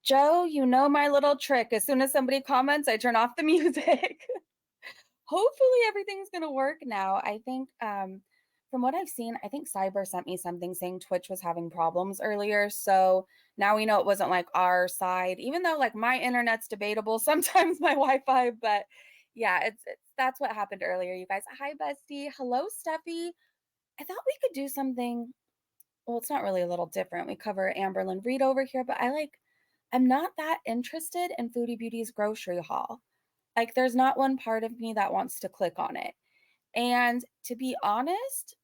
Joe, you know my little trick. As soon as somebody comments, I turn off the music. Hopefully everything's gonna work now. I think from what I've seen, I think Cyber sent me something saying Twitch was having problems earlier. So now we know it wasn't like our side, even though like my internet's debatable, sometimes my Wi-Fi, but yeah, it's that's what happened earlier, you guys. Hi, bestie. Hello, Steffi. I thought we could do something. Well, it's not really a little different. We cover Amberlynn Reid over here, but I'm not that interested in Foodie Beauty's grocery haul. Like, there's not one part of me that wants to click on it. And to be honest,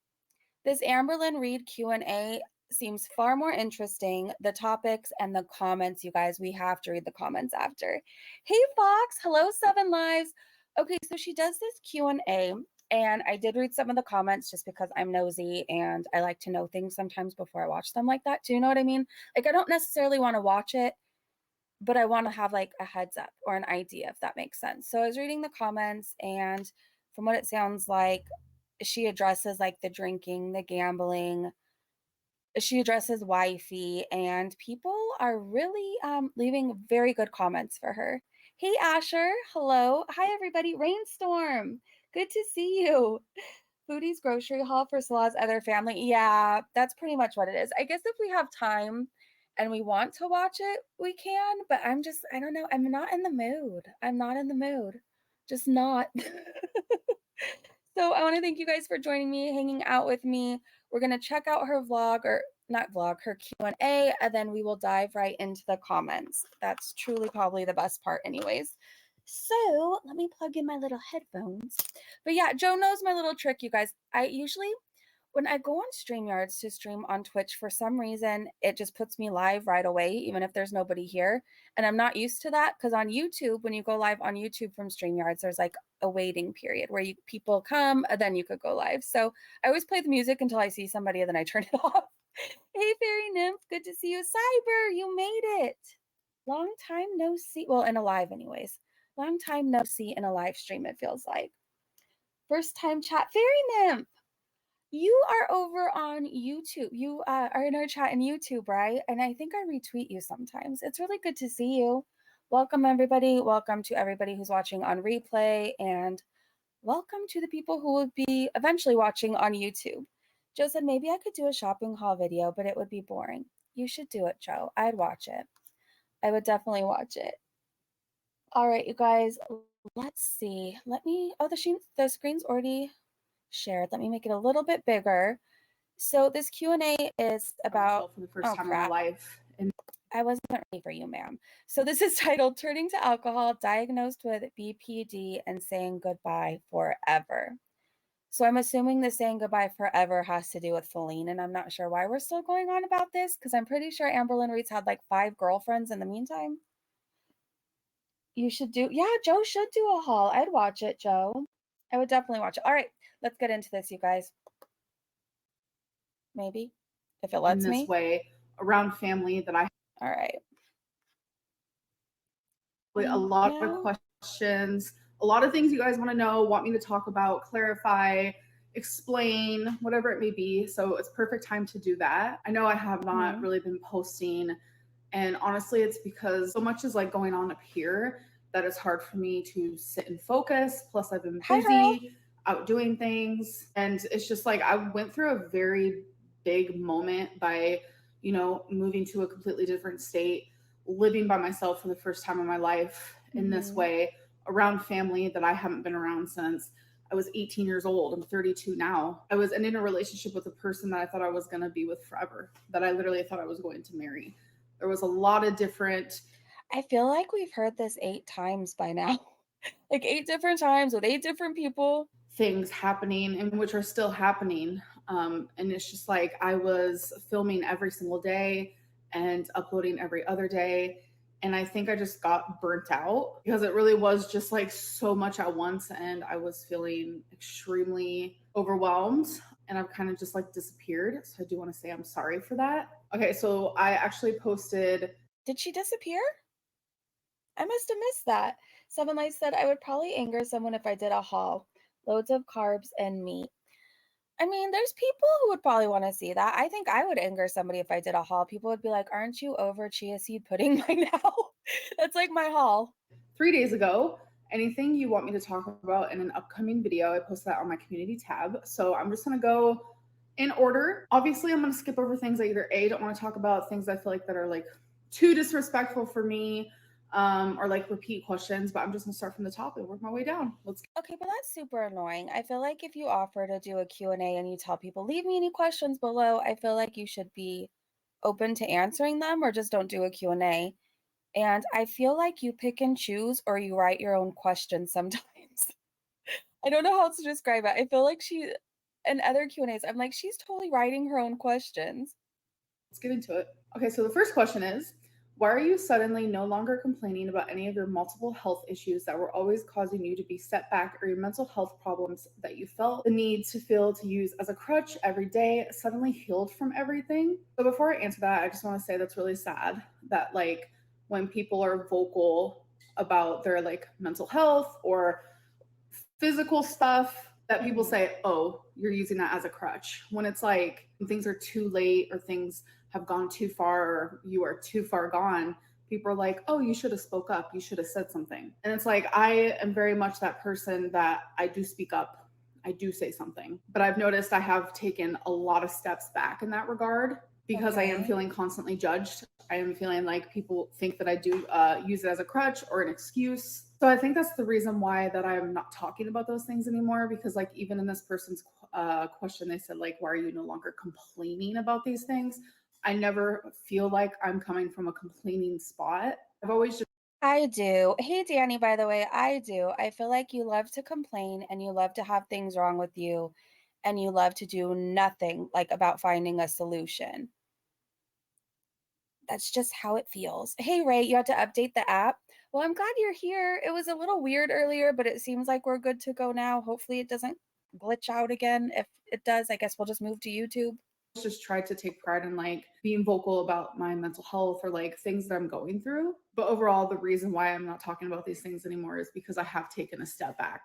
this Amberlynn Reid Q&A seems far more interesting. The topics and the comments, you guys, we have to read the comments after. Hey, Fox. Hello, Seven Lives. Okay, so she does this Q&A, and I did read some of the comments just because I'm nosy and I like to know things sometimes before I watch them like that. Do you know what I mean? Like, I don't necessarily want to watch it, but I want to have like a heads up or an idea, if that makes sense. So I was reading the comments, and from what it sounds like, she addresses like the drinking, the gambling. She addresses wifey, and people are really leaving very good comments for her. Hey, Asher. Hello. Hi, everybody. Rainstorm. Good to see you. Foodie's grocery haul for Salah's other family. Yeah, that's pretty much what it is. I guess if we have time and we want to watch it, we can, but I don't know. I'm not in the mood. I'm not in the mood. Just not. So I want to thank you guys for joining me, hanging out with me. We're going to check out her vlog, or not vlog, her Q&A, and then we will dive right into the comments. That's truly probably the best part anyways. So let me plug in my little headphones. But yeah, Joe knows my little trick, you guys. I usually, when I go on StreamYards to stream on Twitch, for some reason, it just puts me live right away, even if there's nobody here. And I'm not used to that because on YouTube, when you go live on YouTube from StreamYards, there's like a waiting period where people come and then you could go live. So I always play the music until I see somebody and then I turn it off. Hey, Fairy Nymph, good to see you. Cyber, you made it. Long time no see. Well, in a live anyways. Long time no see in a live stream, it feels like. First time chat. Fairy Nymph, you are over on YouTube. You are in our chat in YouTube, right? And I think I retweet you sometimes. It's really good to see you. Welcome, everybody. Welcome to everybody who's watching on replay. And welcome to the people who will be eventually watching on YouTube. Joe said, maybe I could do a shopping haul video, but it would be boring. You should do it, Joe. I'd watch it. I would definitely watch it. All right, you guys, let's see. The screen's already shared. Let me make it a little bit bigger. So this Q&A is about, for the first time in my life. And I wasn't ready for you, ma'am. So this is titled Turning to Alcohol, Diagnosed with BPD and Saying Goodbye Forever. So I'm assuming the saying goodbye forever has to do with Feline, and I'm not sure why we're still going on about this, because I'm pretty sure Amberlynn Reid's had like 5 girlfriends in the meantime. You should do, yeah, Joe should do a haul. I'd watch it, Joe. I would definitely watch it. All right, let's get into this, you guys. Maybe, if it lets me. In this way, around family that I All right. a lot of questions, a lot of things you guys want to know, want me to talk about, clarify, explain, whatever it may be. So it's perfect time to do that. I know I have not really been posting, and honestly, it's because so much is like going on up here that it's hard for me to sit and focus. Plus, I've been busy out doing things, and it's just like I went through a very big moment by, moving to a completely different state, living by myself for the first time in my life in this way, around family that I haven't been around since I was 18 years old. I'm 32 now. I was in a relationship with a person that I thought I was going to be with forever, that I literally thought I was going to marry. There was a lot of different... I feel like we've heard this 8 times by now. Like 8 different times with 8 different people. Things happening, and which are still happening. And it's just like I was filming every single day and uploading every other day. And I think I just got burnt out because it really was just like so much at once. And I was feeling extremely overwhelmed, and I've kind of just like disappeared. So I do want to say I'm sorry for that. Okay, so I actually posted... Did she disappear? I must have missed that. Seven Lights said, I would probably anger someone if I did a haul. Loads of carbs and meat. I mean, there's people who would probably wanna see that. I think I would anger somebody if I did a haul. People would be like, "Aren't you over chia seed pudding by now?" That's like my haul. 3 days ago. Anything you want me to talk about in an upcoming video, I post that on my community tab. So I'm just gonna go in order. Obviously, I'm gonna skip over things I either A, don't want to talk about, things I feel like that are like too disrespectful for me, or like repeat questions, but I'm just gonna start from the top and work my way down. Let's Okay, but that's super annoying. I feel like if you offer to do a Q&A and you tell people, "Leave me any questions below," I feel like you should be open to answering them or just don't do a Q&A. And I feel like you pick and choose or you write your own questions sometimes. I don't know how else to describe it. I feel like she in other Q&As, I'm like, she's totally writing her own questions. let's get into it. Okay, so the first question is, why are you suddenly no longer complaining about any of your multiple health issues that were always causing you to be set back, or your mental health problems that you felt the need to feel to use as a crutch every day suddenly healed from everything? So before I answer that, I just want to say that's really sad that like when people are vocal about their like mental health or physical stuff, that people Mhm. say, oh, you're using that as a crutch. When it's like things are too late or things have gone too far or you are too far gone, people are like, oh, you should have spoke up. You should have said something. And it's like, I am very much that person that I do speak up. I do say something. But I've noticed I have taken a lot of steps back in that regard because I am Okay. feeling constantly judged. I am feeling like people think that I do use it as a crutch or an excuse. So I think that's the reason why that I'm not talking about those things anymore. Because like even in this person's question, they said like, "Why are you no longer complaining about these things?" I never feel like I'm coming from a complaining spot. I've always just I do. Hey, Danny, by the way, I do. I feel like you love to complain and you love to have things wrong with you and you love to do nothing like about finding a solution. That's just how it feels. Hey, Ray, you had to update the app. Well, I'm glad you're here. It was a little weird earlier, but it seems like we're good to go now. Hopefully, it doesn't glitch out again. If it does, I guess we'll just move to YouTube. tried to take pride in like being vocal about my mental health or like things that I'm going through. But overall, the reason why I'm not talking about these things anymore is because I have taken a step back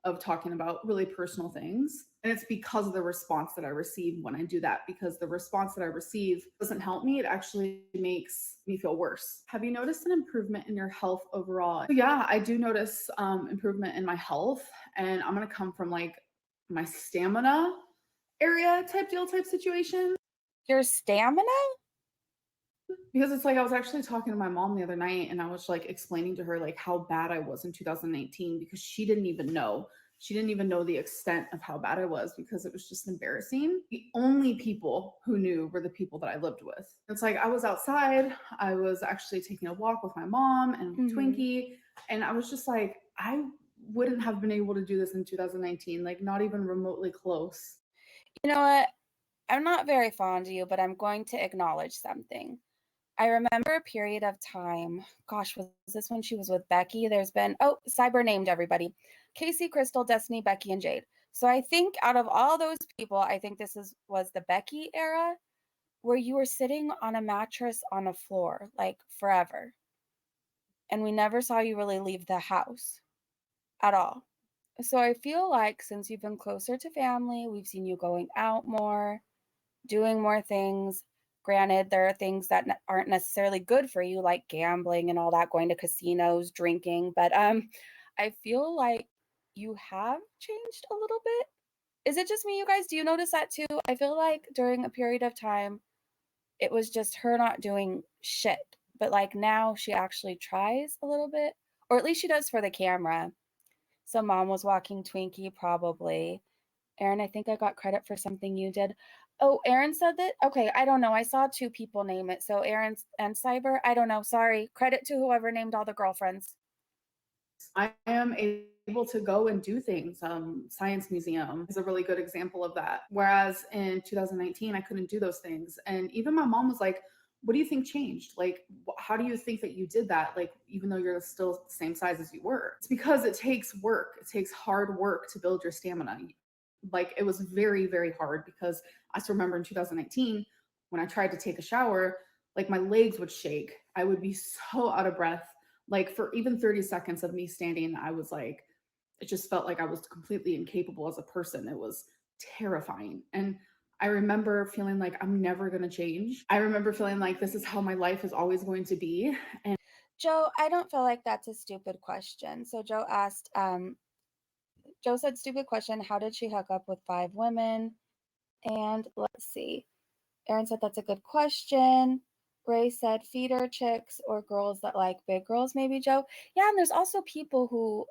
of talking about really personal things. And it's because of the response that I receive when I do that, because the response that I receive doesn't help me. It actually makes me feel worse. Have you noticed an improvement in your health overall? So yeah, I do notice improvement in my health. And I'm going to come from like my stamina area type deal type situation. Your stamina? Because it's like I was actually talking to my mom the other night and I was like explaining to her like how bad I was in 2019 because she didn't even know. She didn't even know the extent of how bad I was because it was just embarrassing. The only people who knew were the people that I lived with. It's like I was outside, I was actually taking a walk with my mom and Hmm. Twinkie, and I was just like, I wouldn't have been able to do this in 2019, like not even remotely close. You know what? I'm not very fond of you, but I'm going to acknowledge something. I remember a period of time, gosh, was this when she was with Becky? There's been, oh, Cyber named everybody. Casey, Crystal, Destiny, Becky, and Jade. So I think out of all those people, I think this is was the Becky era where you were sitting on a mattress on a floor like forever. And we never saw you really leave the house at all. So I feel like since you've been closer to family, we've seen you going out more, doing more things. Granted, there are things that aren't necessarily good for you, like gambling and all that, going to casinos, drinking. But I feel like you have changed a little bit. Is it just me, you guys? Do you notice that too? I feel like during a period of time, it was just her not doing shit. But like now, she actually tries a little bit, or at least she does for the camera. So mom was walking Twinkie, probably. Aaron, I think I got credit for something you did. Oh, Aaron said that? Okay, I don't know. I saw two people name it. So Aaron and Cyber, I don't know. Sorry. Credit to whoever named all the girlfriends. I am able to go and do things. Science Museum is a really good example of that. Whereas in 2019, I couldn't do those things. And even my mom was like, what do you think changed? Like, how do you think that you did that? Like, even though you're still the same size as you were, it's because it takes work. It takes hard work to build your stamina. Like, it was very, very hard because I still remember in 2019 when I tried to take a shower, like my legs would shake. I would be so out of breath, like for even 30 seconds of me standing, I was like, it just felt like I was completely incapable as a person. It was terrifying. And I remember feeling like I'm never going to change. I remember feeling like this is how my life is always going to be. And Joe, I don't feel like that's a stupid question. So Joe asked, Joe said, stupid question. How did she hook up with 5 women? And let's see. Aaron said, that's a good question. Ray said, feeder chicks or girls that like big girls, maybe, Joe. Yeah, and there's also people who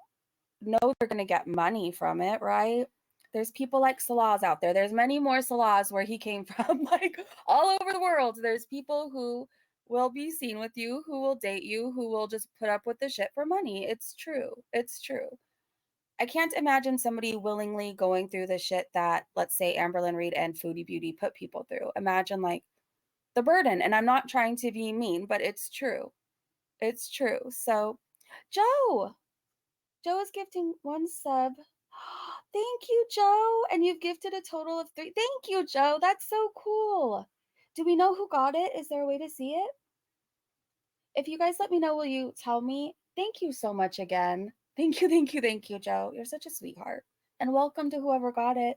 know they're going to get money from it, right? There's people like Salah's out there. There's many more Salahs where he came from, like all over the world. There's people who will be seen with you, who will date you, who will just put up with the shit for money. It's true. It's true. I can't imagine somebody willingly going through the shit that, let's say, Amberlynn Reid and Foodie Beauty put people through. Imagine like the burden. And I'm not trying to be mean, but it's true. It's true. So, Joe, Joe is gifting 1 sub. Thank you, Joe. And you've gifted a total of 3. Thank you, Joe. That's so cool. Do we know who got it? Is there a way to see it? If you guys let me know, will you tell me? Thank you so much again. Thank you, Joe. You're such a sweetheart. And welcome to whoever got it.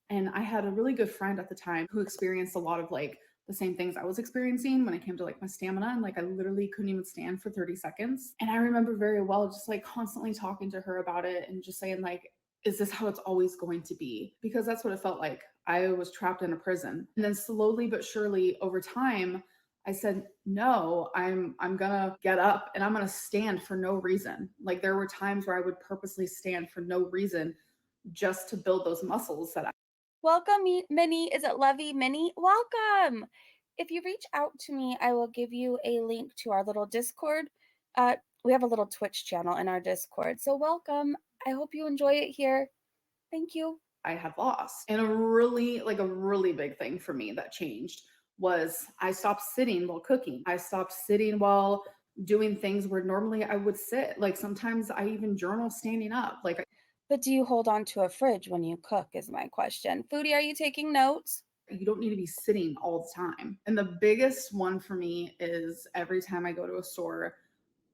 And I had a really good friend at the time who experienced a lot of like the same things I was experiencing when it came to like my stamina. And like I literally couldn't even stand for 30 seconds. And I remember very well just like constantly talking to her about it and just saying, like, is this how it's always going to be? Because that's what it felt like. I was trapped in a prison. And then slowly but surely over time, I said, no, I'm gonna get up and I'm gonna stand for no reason. Like there were times where I would purposely stand for no reason just to build those muscles that Welcome, Minnie. Is it Lovey Minnie? Welcome. If you reach out to me, I will give you a link to our little Discord. We have a little Twitch channel in our Discord. So welcome. I hope you enjoy it here. Thank you. I had lost. And a really big thing for me that changed was I stopped sitting while cooking. I stopped sitting while doing things where normally I would sit. Like sometimes I even journal standing up. Like But do you hold on to a fridge when you cook is my question. Foodie, are you taking notes? you don't need to be sitting all the time. And the biggest one for me is every time I go to a store,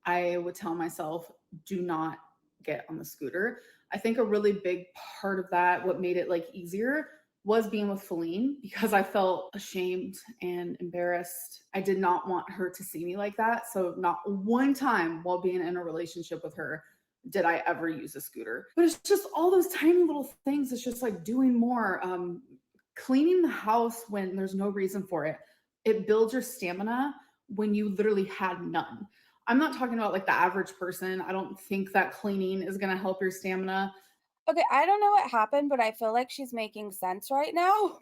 I would tell myself, do not get on the scooter. I think a really big part of that, what made it like easier, was being with Feline because I felt ashamed and embarrassed. I did not want her to see me like that. So, not one time while being in a relationship with her did I ever use a scooter. But it's just all those tiny little things. It's just like doing more, cleaning the house when there's no reason for it. It builds your stamina when you literally had none. I'm not talking about like the average person. I don't think that cleaning is going to help your stamina. Okay, I don't know what happened, but I feel like she's making sense right now.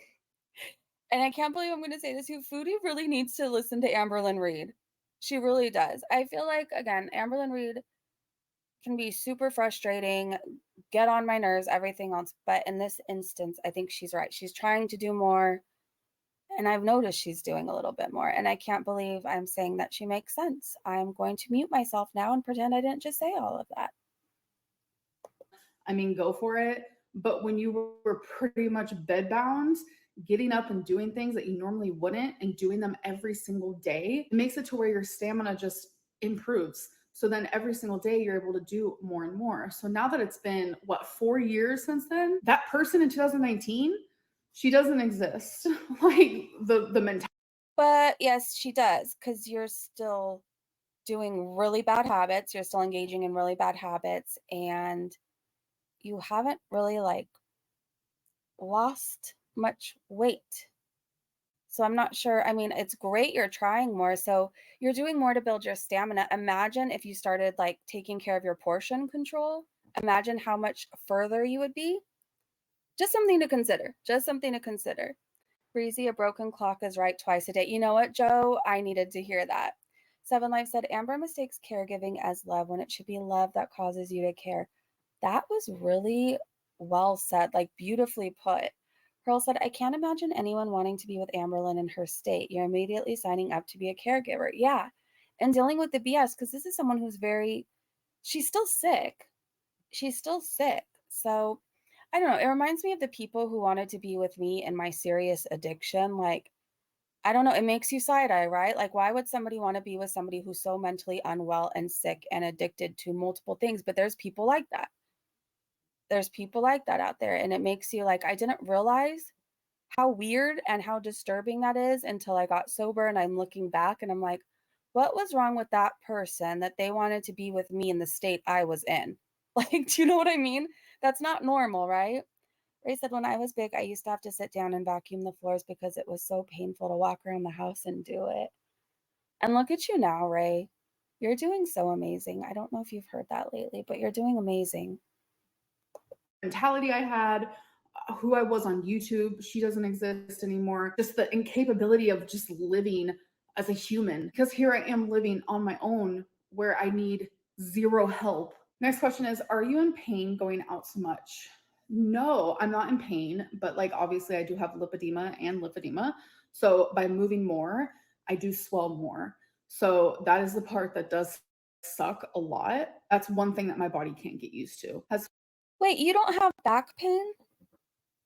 And I can't believe I'm going to say this to you. Foodie really needs to listen to Amberlynn Reid. She really does. I feel like, again, Amberlynn Reid can be super frustrating, get on my nerves, everything else. But in this instance, I think she's right. She's trying to do more. And I've noticed she's doing a little bit more. And I can't believe I'm saying that she makes sense. I'm going to mute myself now and pretend I didn't just say all of that. I mean, go for it. But when you were pretty much bedbound, getting up and doing things that you normally wouldn't and doing them every single day, it makes it to where your stamina just improves. So then every single day you're able to do more and more. So now that it's been what 4 years since then, that person in 2019, she doesn't exist. Like the mentality. But yes, she does, because you're still doing really bad habits. You're still engaging in really bad habits. And you haven't really like lost much weight. So I'm not sure. I mean, it's great you're trying more. So you're doing more to build your stamina. Imagine if you started like taking care of your portion control. Imagine how much further you would be. Just something to consider. Just something to consider. Breezy, a broken clock is right twice a day. You know what, Joe? I needed to hear that. Seven Life said, Amber mistakes caregiving as love when it should be love that causes you to care. That was really well said, like beautifully put. Pearl said, I can't imagine anyone wanting to be with Amberlynn in her state. You're immediately signing up to be a caregiver. Yeah. And dealing with the BS, because this is someone who's she's still sick. She's still sick. So I don't know. It reminds me of the people who wanted to be with me in my serious addiction. Like, I don't know. It makes you side eye, right? Like, why would somebody want to be with somebody who's so mentally unwell and sick and addicted to multiple things? But there's people like that. there's people like that out there, and it makes you like, I didn't realize how weird and how disturbing that is until I got sober and I'm looking back and I'm like, what was wrong with that person that they wanted to be with me in the state I was in? Like, do you know what I mean? That's not normal, right? Ray said, when I was big, I used to have to sit down and vacuum the floors because it was so painful to walk around the house and do it. And look at you now, Ray. You're doing so amazing. I don't know if you've heard that lately, but you're doing amazing. Mentality I had, who I was on YouTube, she doesn't exist anymore. Just the incapability of just living as a human. Because here I am living on my own where I need zero help. Next question is, are you in pain going out so much? No, I'm not in pain, but like obviously I do have lipedema and lymphedema. So by moving more, I do swell more. So that is the part that does suck a lot. That's one thing that my body can't get used to. Wait, you don't have back pain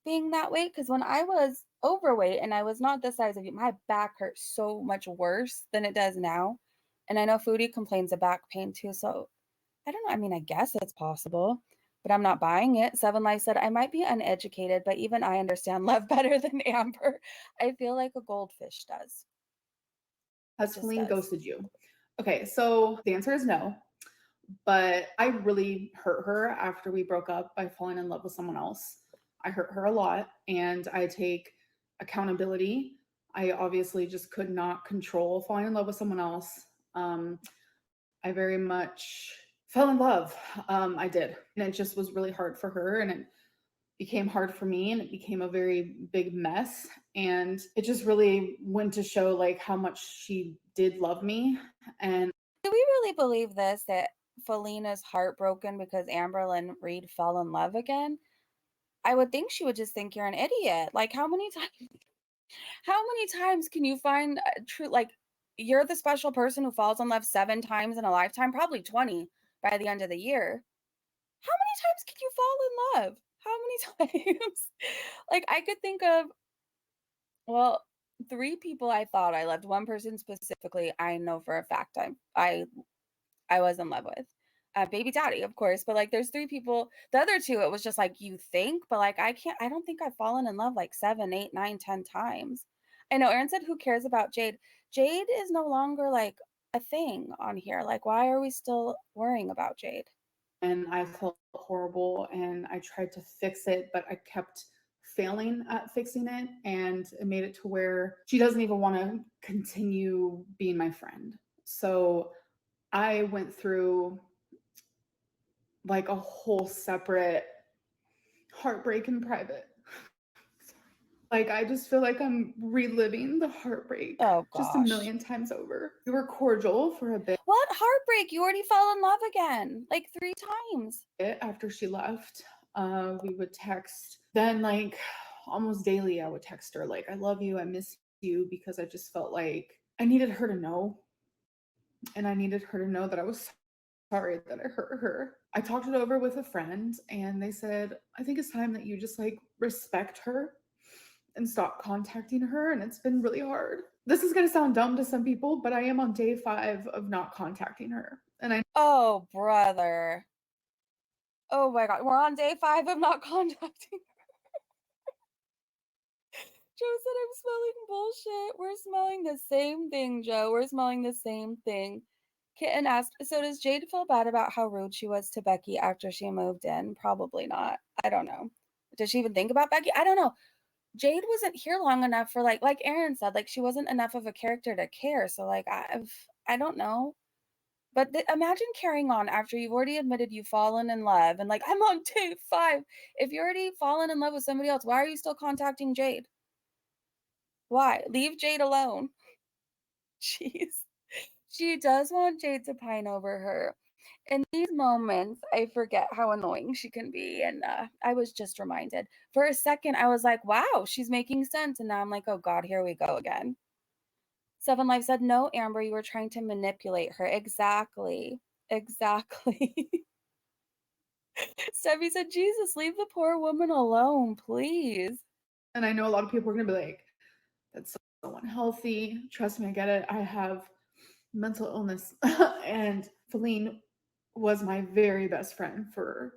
being that weight? Because when I was overweight and I was not the size of you, my back hurt so much worse than it does now. And I know Foodie complains of back pain too. So I don't know. I mean, I guess it's possible, but I'm not buying it. Seven Life said, I might be uneducated, but even I understand love better than Amber. I feel like a goldfish does. Has Just Feline does. ghosted you? Okay, so the answer is no. But I really hurt her after we broke up by falling in love with someone else. I hurt her a lot and I take accountability. I obviously just could not control falling in love with someone else. I very much fell in love. I did. And it just was really hard for her and it became hard for me and it became a very big mess. And it just really went to show like how much she did love me. And do we really believe this, that Felina's heartbroken because Amberlynn Reid fell in love again? I would think she would just think you're an idiot. Like, how many times can you find true, like, you're the special person who falls in love 7 times in a lifetime, probably 20 by the end of the year. How many times can you fall in love? How many times? Like, I could think of, well, 3 people I thought I loved. One person specifically, I know for a fact I was in love with. Baby daddy, of course, but, like, there's 3 people. The other 2, it was just, like, you think, but, like, I don't think I've fallen in love, like, 7, 8, 9, 10 times. I know Erin said, "Who cares about Jade?" Jade is no longer, like, a thing on here. Like, why are we still worrying about Jade? I felt horrible and I tried to fix it, but I kept failing at fixing it. And it made it to where she doesn't even want to continue being my friend. So I went through like a whole separate heartbreak in private. Like, I just feel like I'm reliving the heartbreak Oh just a gosh. million times over. We were cordial for a bit What heartbreak? You already fell in love again, like 3 times. after she left. We would text. Then, like, almost daily, I would text her, like, I love you, I miss you, because I just felt like I needed her to know. And I needed her to know that I was sorry that I hurt her. I talked it over with a friend, and they said, I think it's time that you just like respect her and stop contacting her. And it's been really hard. This is going to sound dumb to some people, but I am on day 5 of not contacting her. And I Oh, brother. Oh my god, we're on day 5 of not contacting. Joe said, I'm smelling bullshit. We're smelling the same thing, Joe. We're smelling the same thing. Kitten asked, so does Jade feel bad about how rude she was to Becky after she moved in? Probably not. I don't know. Does she even think about Becky? I don't know. Jade wasn't here long enough for like Aaron said, like she wasn't enough of a character to care. So like I don't know. But imagine carrying on after you've already admitted you've fallen in love and like I'm on day 5. If you're already fallen in love with somebody else, why are you still contacting Jade? Why? Leave Jade alone. Jeez. She does want Jade to pine over her. In these moments, I forget how annoying she can be. And I was just reminded. For a second, I was like, wow, she's making sense. And now I'm like, oh God, here we go again. Seven Life said, no, Amber, you were trying to manipulate her. Exactly. Exactly. Steffi said, Jesus, leave the poor woman alone, please. and I know a lot of people are going to be like, that's so unhealthy. Trust me, I get it. I have mental illness. And Feline was my very best friend for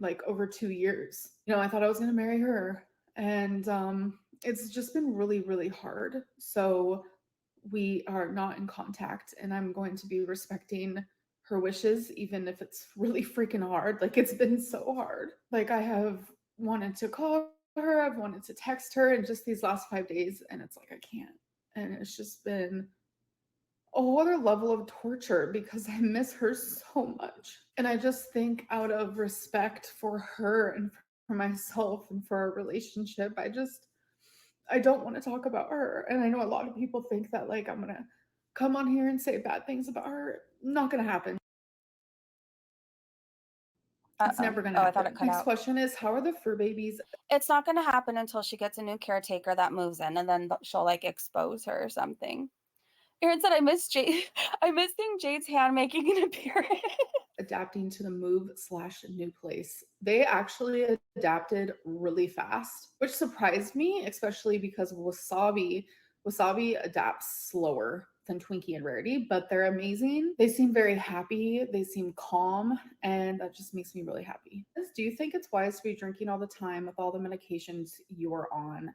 like over 2 years. I thought I was going to marry her. And it's just been really, really hard. So we are not in contact, and I'm going to be respecting her wishes, even if it's really freaking hard. Like, it's been so hard. Like, I have wanted to call her, I've wanted to text her in just these last 5 days, and it's like I can't. And it's just been a whole other level of torture because I miss her so much. And I just think, out of respect for her and for myself and for our relationship, I don't want to talk about her. And I know a lot of people think that, like, I'm gonna come on here and say bad things about her. Not gonna happen. It's Uh-oh. never gonna Oh, I thought it happen. cut Next out. question is, how are the fur babies It's not gonna happen until she gets a new caretaker that moves in, and then she'll like expose her or something. Aaron said, "I miss Jade. I miss seeing Jade's hand making an appearance." adapting to the move/new place? They actually adapted really fast, which surprised me, especially because Wasabi adapts slower than Twinkie and Rarity, but they're amazing. They seem very happy, they seem calm, and that just makes me really happy. Do you think it's wise to be drinking all the time with all the medications you are on?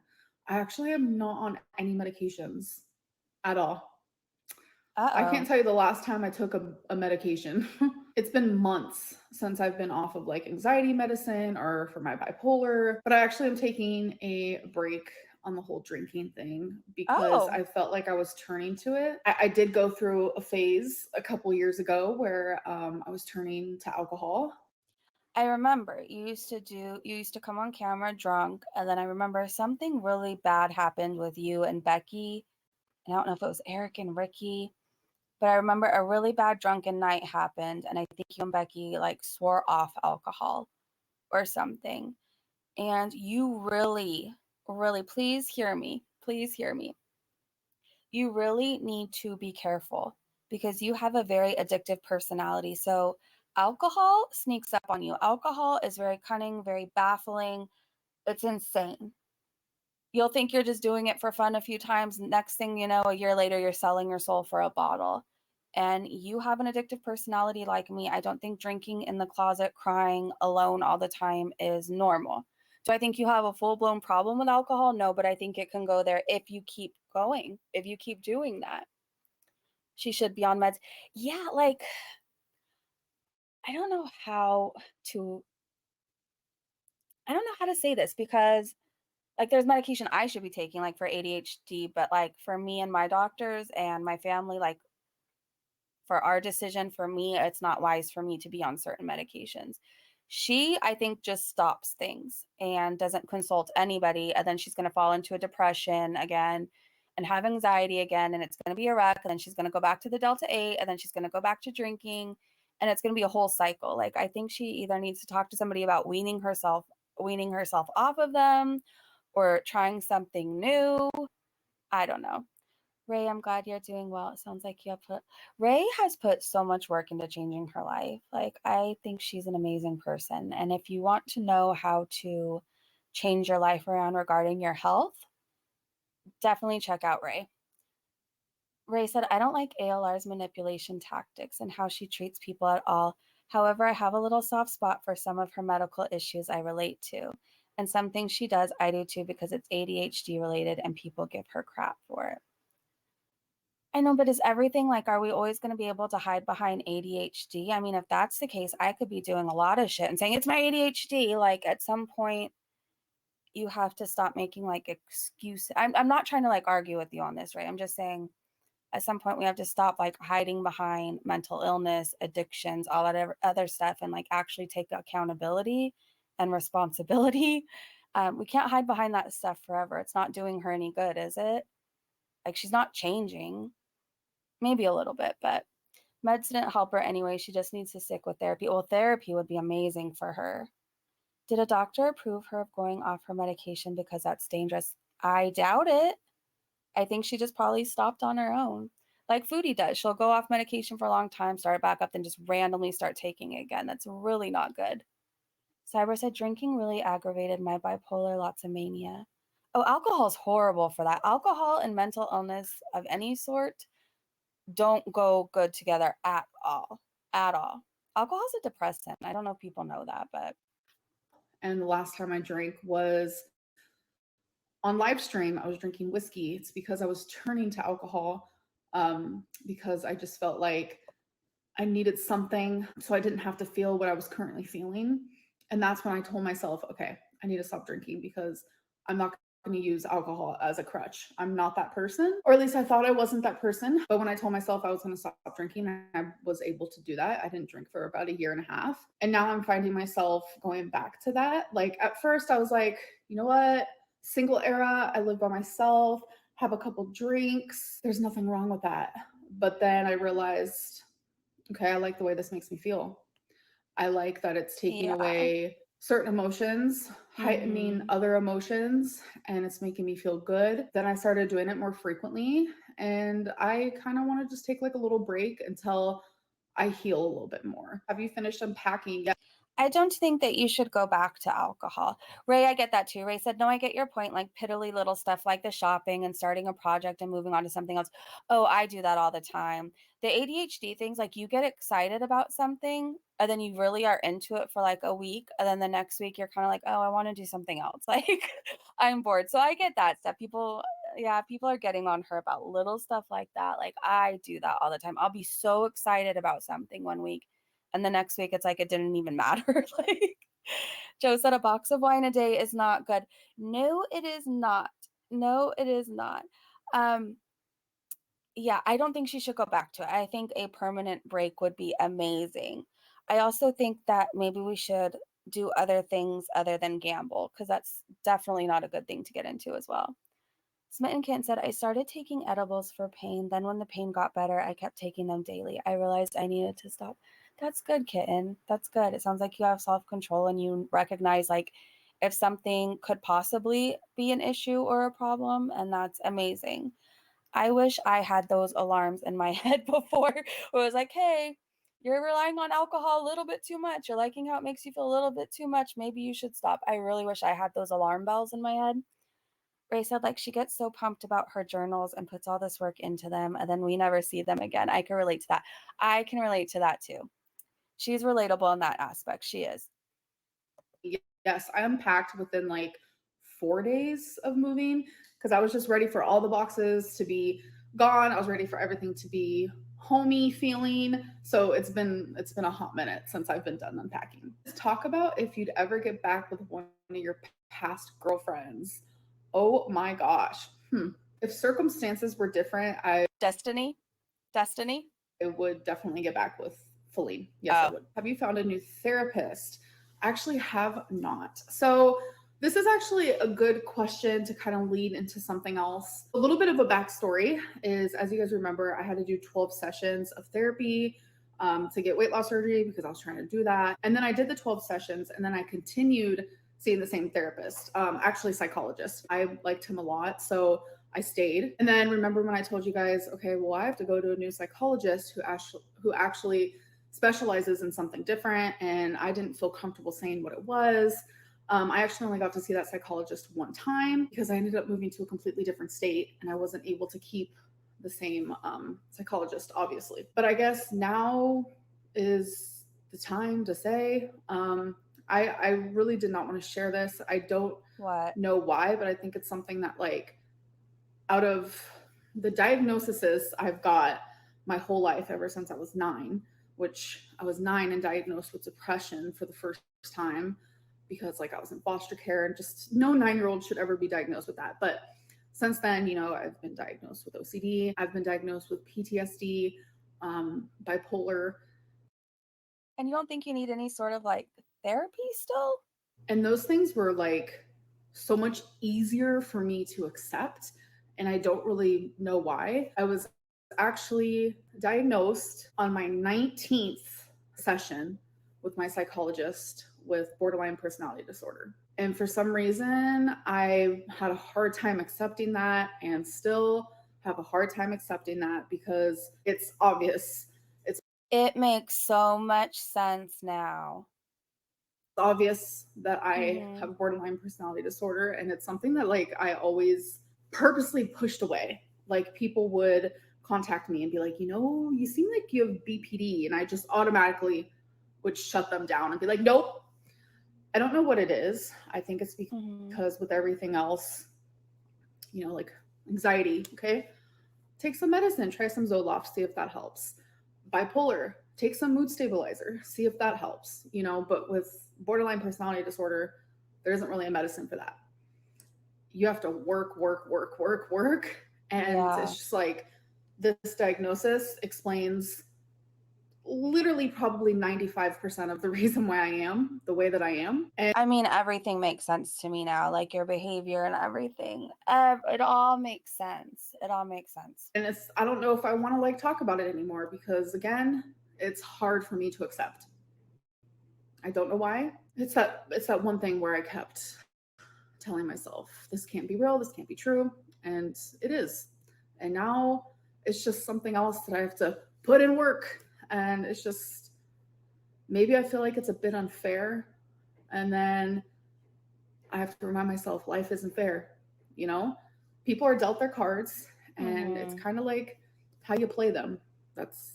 I actually am not on any medications at all. I can't Uh-oh. tell you the last time I took a medication. It's been months since I've been off of like anxiety medicine or for my bipolar, but I actually am taking a break on the whole drinking thing because Oh, I felt like I was turning to it. I did go through a phase a couple years ago where I was turning to alcohol. I remember you used to come on camera drunk, and then I remember something really bad happened with you and Becky, and I don't know if it was Eric and Ricky, but I remember a really bad drunken night happened, and I think you and Becky like swore off alcohol or something. And you really, really, please hear me. Please hear me. You really need to be careful because you have a very addictive personality. So, alcohol sneaks up on you. Alcohol is very cunning, very baffling. It's insane. You'll think you're just doing it for fun a few times. Next thing you know, a year later, you're selling your soul for a bottle. And you have an addictive personality like me. I don't think drinking in the closet, crying alone all the time is normal. Do I think you have a full blown problem with alcohol? No, but I think it can go there if you keep going, if you keep doing that. She should be on meds. Yeah, like, I don't know how to, I don't know how to say this because like there's medication I should be taking like for ADHD, but like for me and my doctors and my family, like for our decision, for me, it's not wise for me to be on certain medications. She, I think, just stops things and doesn't consult anybody. And then she's going to fall into a depression again and have anxiety again. And it's going to be a wreck. And then she's going to go back to the Delta 8. And then she's going to go back to drinking. And it's going to be a whole cycle. Like, I think she either needs to talk to somebody about weaning herself off of them or trying something new. I don't know. Ray, I'm glad you're doing well. It sounds like Ray has put so much work into changing her life. Like, I think she's an amazing person. And if you want to know how to change your life around regarding your health, definitely check out Ray. Ray said, I don't like ALR's manipulation tactics and how she treats people at all. However, I have a little soft spot for some of her medical issues I relate to. And some things she does, I do too, because it's ADHD related and people give her crap for it. I know, but is everything like, are we always going to be able to hide behind ADHD? I mean, if that's the case, I could be doing a lot of shit and saying it's my ADHD. Like, at some point, you have to stop making like excuses. I'm not trying to like argue with you on this, right? I'm just saying at some point we have to stop like hiding behind mental illness, addictions, all that other stuff, and like actually take accountability and responsibility. We can't hide behind that stuff forever. It's not doing her any good, is it? Like, she's not changing. Maybe a little bit, but meds didn't help her anyway. She just needs to stick with therapy. Well, therapy would be amazing for her. Did a doctor approve her of going off her medication because that's dangerous? I doubt it. I think she just probably stopped on her own. Like Foodie does. She'll go off medication for a long time, start back up, then just randomly start taking it again. That's really not good. Cyber said drinking really aggravated my bipolar lots of mania. Oh, alcohol's horrible for that. Alcohol and mental illness of any sort don't go good together at all. At all. Alcohol's a depressant. I don't know if people know that, but And the last time I drank was on live stream. I was drinking whiskey. It's because I was turning to alcohol, because I just felt like I needed something so I didn't have to feel what I was currently feeling. And that's when I told myself, okay, I need to stop drinking because I'm not going to use alcohol as a crutch. I'm not that person, or at least I thought I wasn't that person. But when I told myself I was going to stop drinking, I was able to do that. I didn't drink for about a year and a half. And now I'm finding myself going back to that. Like at first I was like, you know what? Single era, I live by myself, have a couple drinks. There's nothing wrong with that. But then I realized, okay, I like the way this makes me feel. I like that it's taking Yeah. away certain emotions, heightening other emotions, and it's making me feel good. Then I started doing it more frequently, and I kind of want to just take like a little break until I heal a little bit more. Have you finished unpacking yet? I don't think that you should go back to alcohol. Ray, I get that too. Ray said, no, I get your point. Like piddly little stuff like the shopping and starting a project and moving on to something else. Oh, I do that all the time. The ADHD things, like you get excited about something and then you really are into it for like a week. And then the next week you're kind of like, oh, I want to do something else. Like I'm bored. So I get that stuff. People, yeah, people are getting on her about little stuff like that. Like I do that all the time. I'll be so excited about something one week and the next week it's like it didn't even matter. Like Joe said, a box of wine a day is not good. No, it is not. No, it is not. Um, yeah, I don't think she should go back to it. I think a permanent break would be amazing. I also think that maybe we should do other things other than gamble because that's definitely not a good thing to get into as well. Smitten Kitten said, I started taking edibles for pain. Then, when the pain got better, I kept taking them daily. I realized I needed to stop. That's good, Kitten. That's good. It sounds like you have self control and you recognize, like, if something could possibly be an issue or a problem, and that's amazing. I wish I had those alarms in my head before where it was like, hey, you're relying on alcohol a little bit too much. You're liking how it makes you feel a little bit too much. Maybe you should stop. I really wish I had those alarm bells in my head. Ray said, like, she gets so pumped about her journals and puts all this work into them, and then we never see them again. I can relate to that. I can relate to that too. She's relatable in that aspect. She is. Yes, I unpacked within like 4 days of moving because I was just ready for all the boxes to be gone. I was ready for everything to be homey feeling. So it's been a hot minute since I've been done unpacking. Let's talk about if you'd ever get back with one of your past girlfriends. Oh my gosh. If circumstances were different, I Destiny? Destiny? would definitely get back with Feline. Yes, I Oh, would. Have you found a new therapist? I actually have not. So this is actually a good question to kind of lead into something else. A little bit of a backstory is, as you guys remember, I had to do 12 sessions of therapy to get weight loss surgery because I was trying to do that. And then I did the 12 sessions and then I continued seeing the same therapist, actually psychologist. I liked him a lot. So I stayed. And then remember when I told you guys, okay, well, I have to go to a new psychologist who actually specializes in something different. And I didn't feel comfortable saying what it was. I actually only got to see that psychologist one time because I ended up moving to a completely different state and I wasn't able to keep the same psychologist, obviously. But I guess now is the time to say, I really did not want to share this. I don't what? know why, but I think it's something that, like, out of the diagnoses I've got my whole life ever since I was 9, which I was 9 and diagnosed with depression for the first time because, like, I was in foster care and just no 9-year-old should ever be diagnosed with that. But since then, I've been diagnosed with OCD. I've been diagnosed with PTSD, bipolar. And you don't think you need any sort of like therapy still? And those things were like so much easier for me to accept. And I don't really know why. I was actually diagnosed on my 19th session with my psychologist with borderline personality disorder. And for some reason, I had a hard time accepting that and still have a hard time accepting that because it's obvious. It makes so much sense now. Obvious that I Mm-hmm. have borderline personality disorder, and it's something that, like, I always purposely pushed away. Like, people would contact me and be like, you seem like you have BPD, and I just automatically would shut them down and be like, nope, I don't know what it is. I think it's Mhm. because with everything else, you know, like anxiety, okay? Take some medicine, try some Zoloft, see if that helps. Bipolar, take some mood stabilizer, see if that helps, you know, but with borderline personality disorder, there isn't really a medicine for that. You have to work, work, work, work, work. And Yeah. it's just like this diagnosis explains literally probably 95% of the reason why I am the way that I am. And I mean, everything makes sense to me now, like your behavior and everything. It all makes sense. It all makes sense. it's I don't know if I want to like talk about it anymore because again, it's hard for me to accept. I don't know why. It's that one thing where I kept telling myself this can't be real, this can't be true, and it is. And now it's just something else that I have to put in work, and it's just maybe I feel like it's a bit unfair, and then I have to remind myself life isn't fair, you know? People are dealt their cards and it's Mhm. kind of like how you play them. That's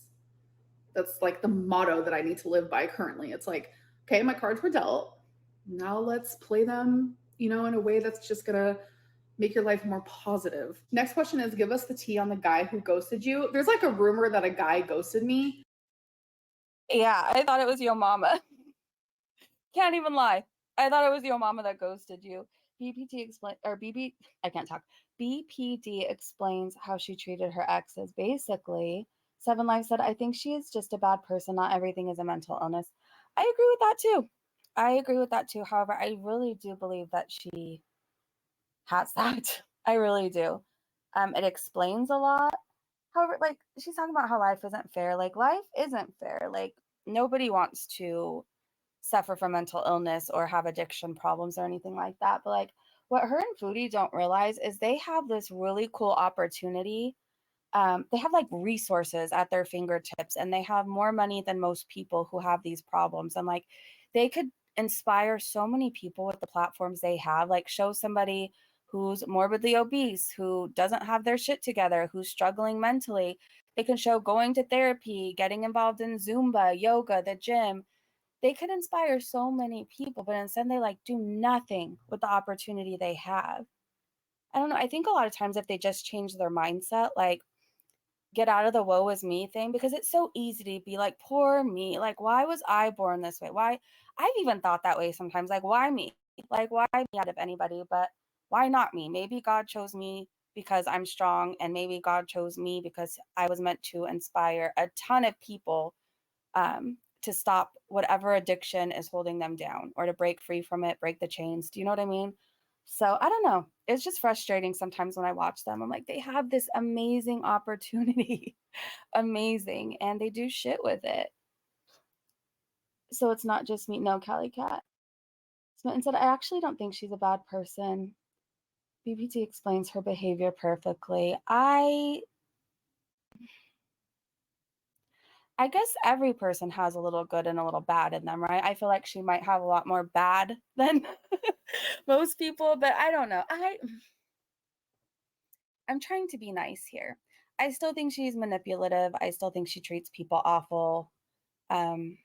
that's like the motto that I need to live by currently. It's like, okay, my cards were dealt. Now let's play them, you know, in a way that's just going to make your life more positive. Next question is give us the tea on the guy who ghosted you. There's like a rumor that a guy ghosted me. Yeah, I thought it was your mama. Can't even lie. I thought it was your mama that ghosted you. BPT explain or BB I can't talk. BPD explains how she treated her exes. Basically, Seven Life said, I think she is just a bad person. Not everything is a mental illness. I agree with that too. I agree with that too. However, I really do believe that she has that. I really do. It explains a lot. However, like she's talking about how life isn't fair. Like life isn't fair. Like nobody wants to suffer from mental illness or have addiction problems or anything like that. But like what her and Foodie don't realize is they have this really cool opportunity. They have like resources at their fingertips and they have more money than most people who have these problems. And like they could inspire so many people with the platforms they have, like show somebody who's morbidly obese, who doesn't have their shit together, who's struggling mentally. They can show going to therapy, getting involved in Zumba, yoga, the gym. They could inspire so many people, but instead they like do nothing with the opportunity they have. I don't know. I think a lot of times if they just change their mindset, like get out of the woe is me thing, because it's so easy to be like, poor me. Like, why was I born this way? Why? I've even thought that way sometimes. Like, why me? Like, why me out of anybody? But why not me? Maybe God chose me because I'm strong, and maybe God chose me because I was meant to inspire a ton of people to stop whatever addiction is holding them down or to break free from it, break the chains. Do you know what I mean? So I don't know. It's just frustrating sometimes when I watch them. I'm like, they have this amazing opportunity, amazing, and they do shit with it. So it's not just me. No, Cali Cat. Smitten said, I actually don't think she's a bad person. BPT explains her behavior perfectly. I guess every person has a little good and a little bad in them, right? I feel like she might have a lot more bad than most people, but I don't know. I'm trying to be nice here. I still think she's manipulative. I still think she treats people awful. Um,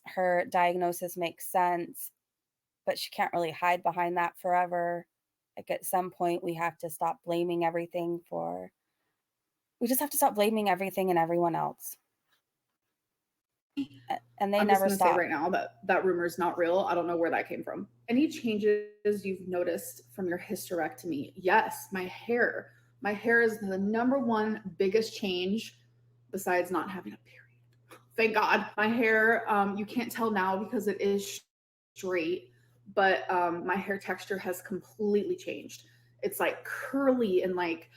her diagnosis makes sense, but she can't really hide behind that forever. Like at some point, we just have to stop blaming everything and everyone else. And they I'm just never going to say stop. right now that that rumor is not real. I don't know where that came from. Any changes you've noticed from your hysterectomy? Yes, my hair. My hair is the number one biggest change besides not having a period. Thank God. My hair, you can't tell now because it is straight, but my hair texture has completely changed. It's like curly and like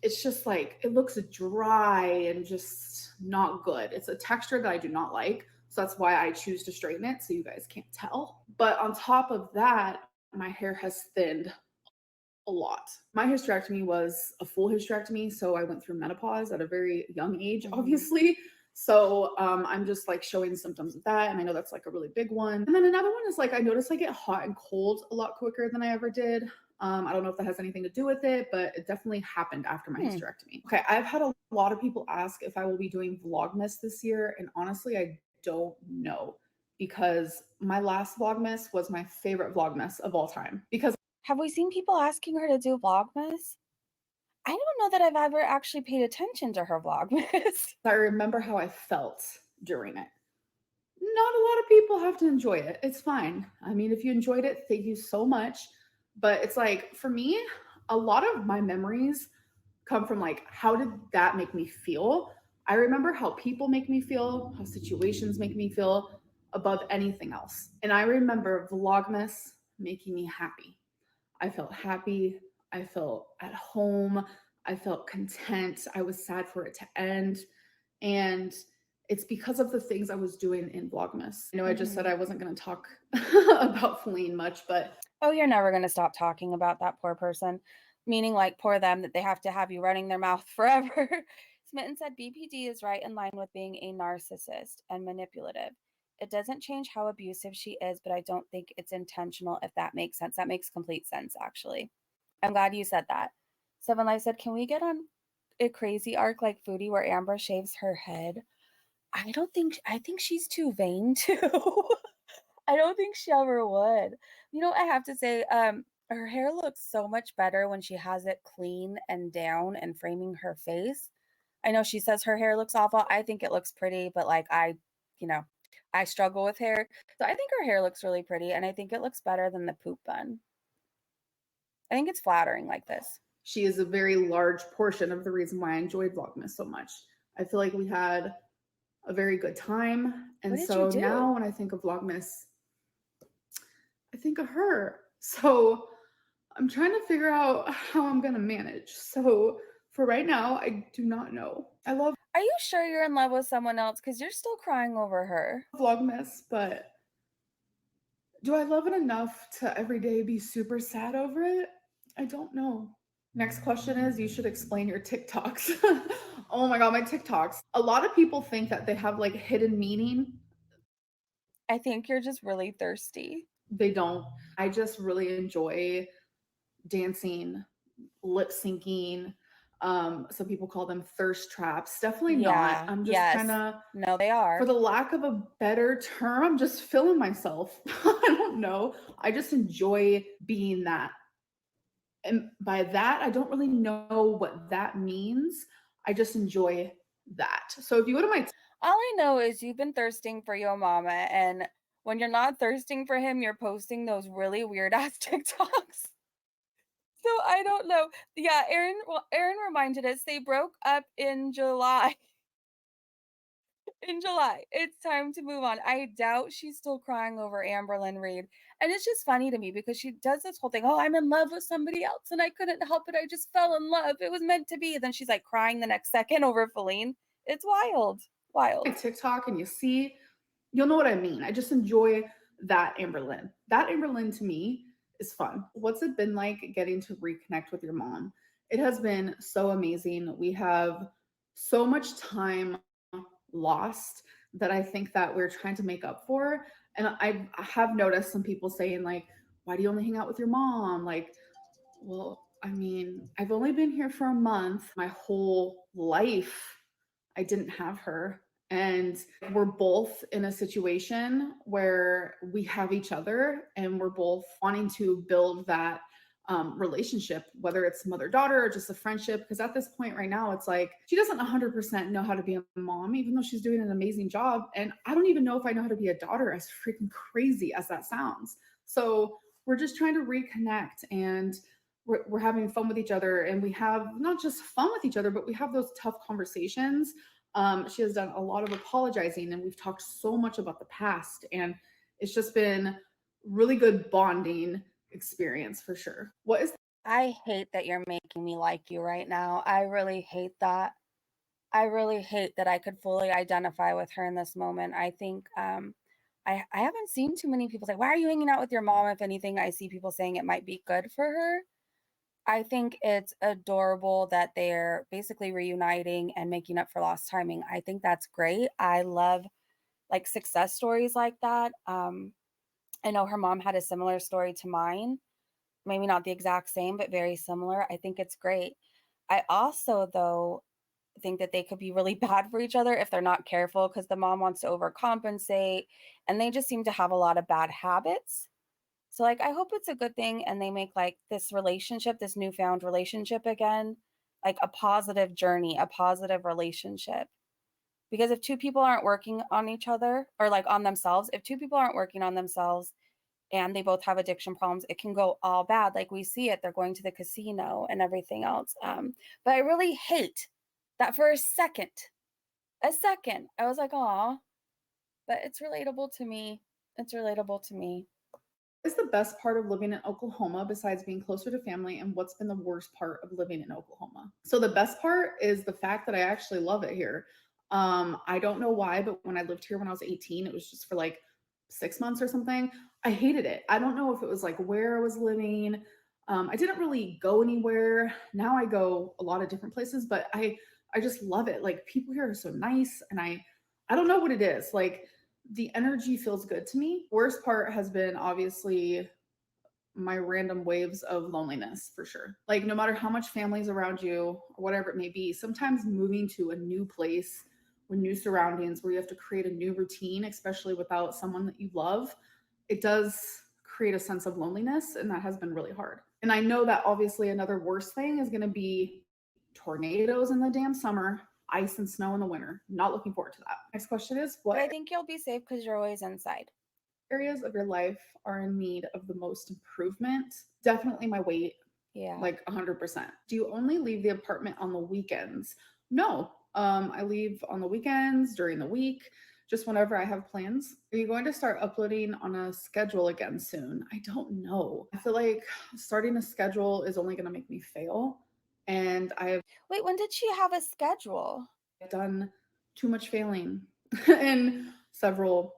it's just like it looks dry and just not good. It's a texture that I do not like. So that's why I choose to straighten it so you guys can't tell. But on top of that, my hair has thinned a lot. My hysterectomy was a full hysterectomy, so I went through menopause at a very young age, Mhm. obviously. So I'm just like showing symptoms of that, and I know that's like a really big one. And then another one is like I notice I get hot and cold a lot quicker than I ever did. I don't know if that has anything to do with it, but it definitely happened after my Hmm. hysterectomy. Okay, I've had a lot of people ask if I will be doing Vlogmas this year, and honestly, I don't know because my last Vlogmas was my favorite Vlogmas of all time because Have we seen people asking her to do Vlogmas? I don't know that I've ever actually paid attention to her Vlogmas. I remember how I felt during it. Not a lot of people have to enjoy it. It's fine. I mean, if you enjoyed it, thank you so much. But it's like, for me, a lot of my memories come from like, how did that make me feel? I remember how people make me feel, how situations make me feel above anything else. And I remember Vlogmas making me happy. I felt happy. I felt at home. I felt content. I was sad for it to end. And it's because of the things I was doing in Vlogmas. I know I just said I wasn't going to talk about Feline much, but Oh, you're never gonna stop talking about that poor person, meaning like poor them that they have to have you running their mouth forever. Smitten said BPD is right in line with being a narcissist and manipulative. It doesn't change how abusive she is, but I don't think it's intentional, if that makes sense. That makes complete sense, actually. I'm glad you said that. Seven Life said, can we get on a crazy arc like Foodie where Amber shaves her head? I think she's too vain too. I don't think she ever would. You know, I have to say, her hair looks so much better when she has it clean and down and framing her face. I know she says her hair looks awful. I think it looks pretty, but like you know, I struggle with hair. So I think her hair looks really pretty and I think it looks better than the poop bun. I think it's flattering like this. she is a very large portion of the reason why I enjoyed Vlogmas so much. I feel like we had a very good time. What And did you so now do? when I think of Vlogmas, I think of her. So I'm trying to figure out how I'm going to manage. So for right now, I do not know. I love Are you sure you're in love with someone else? Because you're still crying over her. Vlogmas, but do I love it enough to every day be super sad over it? I don't know. Next question is you should explain your TikToks. Oh my God, my TikToks. A lot of people think that they have like hidden meaning. I think you're just really thirsty. They don't. I just really enjoy dancing, lip syncing. Some people call them thirst traps. Definitely not. Yeah, I'm just kind yes. of, No, they for are. the lack of a better term, I'm just feeling myself. I don't know. I just enjoy being that. And by that, I don't really know what that means. I just enjoy that. So if you go to my All I know is you've been thirsting for your mama, and when you're not thirsting for him, you're posting those really weird ass TikToks. So I don't know. Yeah, Aaron reminded us they broke up in July. In July. It's time to move on. I doubt she's still crying over Amberlynn Reid. And it's just funny to me because she does this whole thing, "Oh, I'm in love with somebody else and I couldn't help it. I just fell in love. It was meant to be." Then she's like crying the next second over Feline. It's wild. Wild. TikTok and you see, you'll know what I mean. I just enjoy that Amberlynn. That Amberlynn to me is fun. What's it been like getting to reconnect with your mom? It has been so amazing. We have so much time lost that I think that we're trying to make up for. And I have noticed some people saying, like, why do you only hang out with your mom? Like, well, I mean, I've only been here for a month. My whole life, I didn't have her. And we're both in a situation where we have each other and we're both wanting to build that relationship, whether it's mother daughter or just a friendship. Because at this point right now, it's like she doesn't 100% know how to be a mom, even though she's doing an amazing job. And I don't even know if I know how to be a daughter, as freaking crazy as that sounds. So we're just trying to reconnect and we're having fun with each other. And we have not just fun with each other, but we have those tough conversations. She has done a lot of apologizing and we've talked so much about the past. And it's just been really good bonding experience for sure. What is I hate that you're making me like you right now. I really hate that. I really hate that I could fully identify with her in this moment. I think I haven't seen too many people say, "Why are you hanging out with your mom?" If anything, I see people saying it might be good for her. I think it's adorable that they're basically reuniting and making up for lost timing. I think that's great. I love like success stories like that. I know her mom had a similar story to mine. Maybe not the exact same, but very similar. I think it's great. I also, though, think that they could be really bad for each other if they're not careful, because the mom wants to overcompensate and they just seem to have a lot of bad habits. So like I hope it's a good thing and they make like this relationship, this newfound relationship again, like a positive journey, a positive relationship. Because if two people aren't working on each other or like on themselves, if two people aren't working on themselves and they both have addiction problems, it can go all bad. Like we see it, they're going to the casino and everything else. But I really hate that for a second, I was like, "Aw," but it's relatable to me. It's relatable to me. What is the best part of living in Oklahoma besides being closer to family, and what's been the worst part of living in Oklahoma? So the best part is the fact that I actually love it here. I don't know why, but when I lived here when I was 18, it was just for like 6 months or something. I hated it. I don't know if it was like where I was living. I didn't really go anywhere. Now I go a lot of different places, but I just love it. Like people here are so nice, and I don't know what it is. Like the energy feels good to me. Worst part has been obviously my random waves of loneliness for sure. Like no matter how much family's around you or whatever it may be, sometimes moving to a new place with new surroundings where you have to create a new routine, especially without someone that you love, it does create a sense of loneliness, and that has been really hard. And I know that obviously another worst thing is going to be tornadoes in the damn summer, ice and snow in the winter. Not looking forward to that. Next question is, But I what think you'll be safe because you're always inside. areas of your life are in need of the most improvement? Definitely my weight, Yeah. like 100%. Do you only leave the apartment on the weekends? No. I leave on the weekends, during the week, just whenever I have plans. Are you going to start uploading on a schedule again soon? I don't know. I feel like starting a schedule is only going to make me fail. And I have Wait, when did she have a schedule? done too much failing in several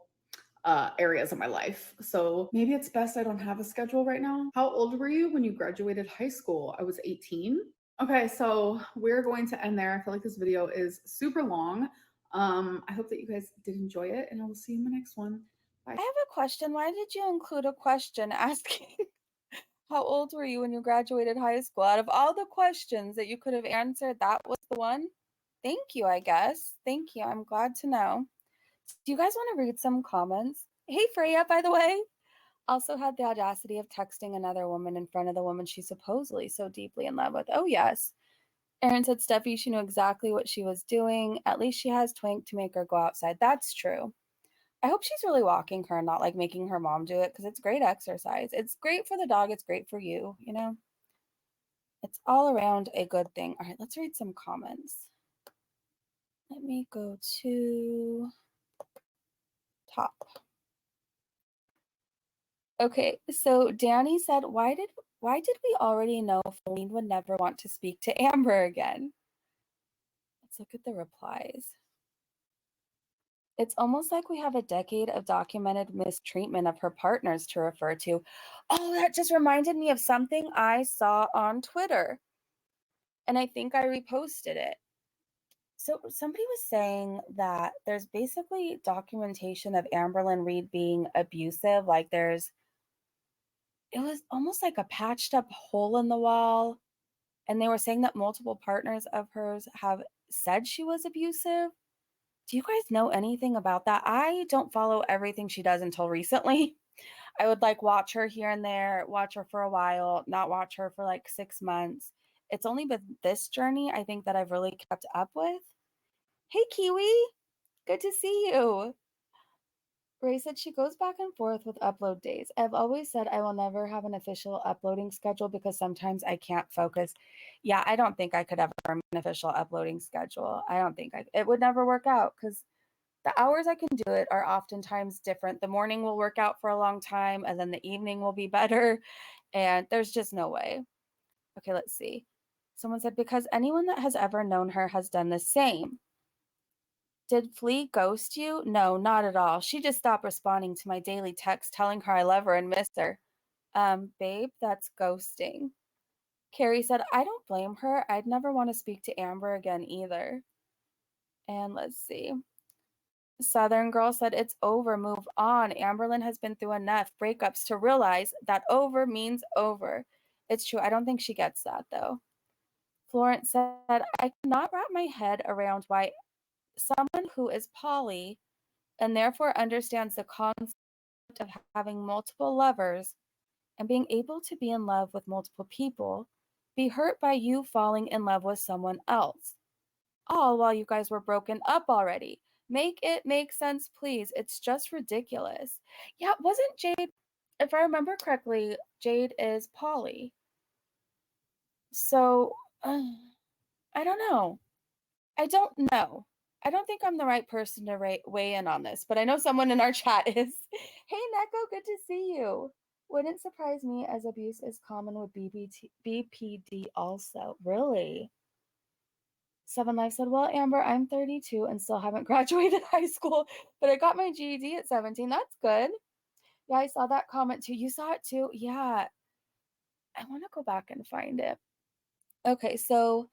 areas of my life. So maybe it's best I don't have a schedule right now. How old were you when you graduated high school? I was 18. Okay, so we're going to end there. I feel like this video is super long. I hope that you guys did enjoy it, and I will see you in the next one. Bye. I have a question. Why did you include a question asking how old were you when you graduated high school? Out of all the questions that you could have answered, that was the one? Thank you, I guess. Thank you. I'm glad to know. Do you guys want to read some comments? Hey, Freya, by the way, also had the audacity of texting another woman in front of the woman she's supposedly so deeply in love with. Oh, yes. Erin said, Steffi, she knew exactly what she was doing. At least she has Twink to make her go outside. That's true. I hope she's really walking her and not like making her mom do it because it's great exercise. It's great for the dog. It's great for you, you know? It's all around a good thing. All right, let's read some comments. Let me go to top. Okay, so Danny said, why did we already know Feline would never want to speak to Amber again? Let's look at the replies. It's almost like we have a decade of documented mistreatment of her partners to refer to. Oh, that just reminded me of something I saw on Twitter. And I think I reposted it. So somebody was saying that there's basically documentation of Amberlynn Reid being abusive. Like it was almost like a patched up hole in the wall. And they were saying that multiple partners of hers have said she was abusive. Do you guys know anything about that? I don't follow everything she does until recently. I would like watch her here and there, watch her for a while, not watch her for like 6 months. It's only been this journey, I think, that I've really kept up with. Hey, Kiwi, good to see you. Ray said she goes back and forth with upload days. I've always said I will never have an official uploading schedule because sometimes I can't focus. Yeah, I don't think I could ever have an official uploading schedule. I don't think it would never work out because the hours I can do it are oftentimes different. The morning will work out for a long time, and then the evening will be better. And there's just no way. Okay, let's see. Someone said, because anyone that has ever known her has done the same. Did Flea ghost you? No, not at all. She just stopped responding to my daily text telling her I love her and miss her. Babe, that's ghosting. Carrie said, I don't blame her. I'd never want to speak to Amber again either. And let's see. Southern Girl said, it's over, move on. Amberlynn has been through enough breakups to realize that over means over. It's true. I don't think she gets that, though. Florence said, I cannot wrap my head around why someone who is poly and therefore understands the concept of having multiple lovers and being able to be in love with multiple people be hurt by you falling in love with someone else. All while you guys were broken up already. Make it make sense, please. It's just ridiculous. Yeah, wasn't Jade, if I remember correctly, Jade is poly. So, I don't know. I don't know. I don't think I'm the right person to weigh in on this, but I know someone in our chat is. Hey, Neko, good to see you. Wouldn't surprise me as abuse is common with BPD also. Really? Seven Life said, well, Amber, I'm 32 and still haven't graduated high school, but I got my GED at 17. That's good. Yeah, I saw that comment too. You saw it too? Yeah. I want to go back and find it. Okay, so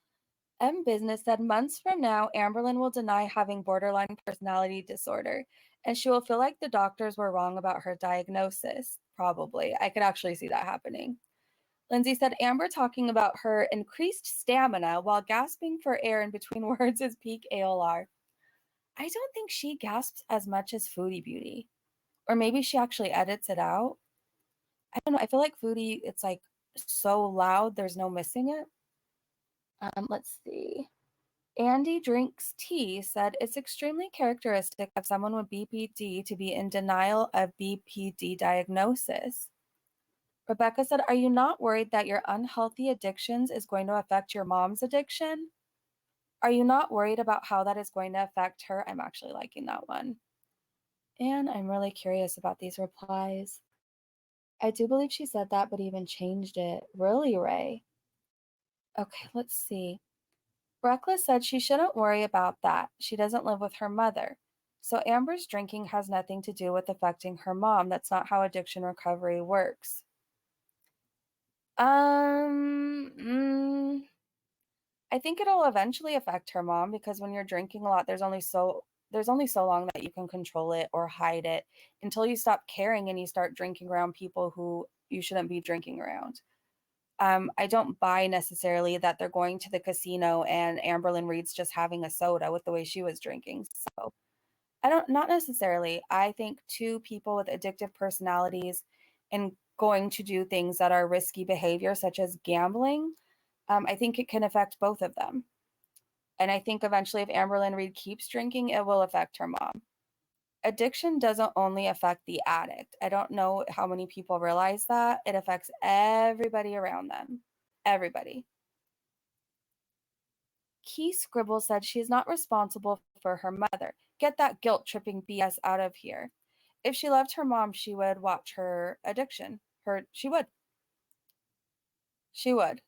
Business said months from now, Amberlynn will deny having borderline personality disorder, and she will feel like the doctors were wrong about her diagnosis. Probably. I could actually see that happening. Lindsay said Amber talking about her increased stamina while gasping for air in between words is peak ALR. I don't think she gasps as much as Foodie Beauty. Or maybe she actually edits it out. I don't know. I feel like Foodie, it's like so loud, there's no missing it. Let's see. Andy Drinks Tea said it's extremely characteristic of someone with BPD to be in denial of BPD diagnosis. Rebecca said, are you not worried that your unhealthy addictions is going to affect your mom's addiction? Are you not worried about how that is going to affect her? I'm actually liking that one. And I'm really curious about these replies. I do believe she said that, but even changed it. Really, Ray? Okay, let's see. Reckless said she shouldn't worry about that. She doesn't live with her mother. So Amber's drinking has nothing to do with affecting her mom. That's not how addiction recovery works. I think it'll eventually affect her mom because when you're drinking a lot, there's only so long that you can control it or hide it until you stop caring and you start drinking around people who you shouldn't be drinking around. I don't buy necessarily that they're going to the casino and Amberlynn Reid's just having a soda with the way she was drinking. So not necessarily. I think two people with addictive personalities and going to do things that are risky behavior, such as gambling, I think it can affect both of them. And I think eventually if Amberlynn Reid keeps drinking, it will affect her mom. Addiction doesn't only affect the addict. I don't know how many people realize that. It affects everybody around them. Everybody. Key Scribble said she is not responsible for her mother. Get that guilt-tripping BS out of here. If she loved her mom, she would watch her addiction. She would. She would.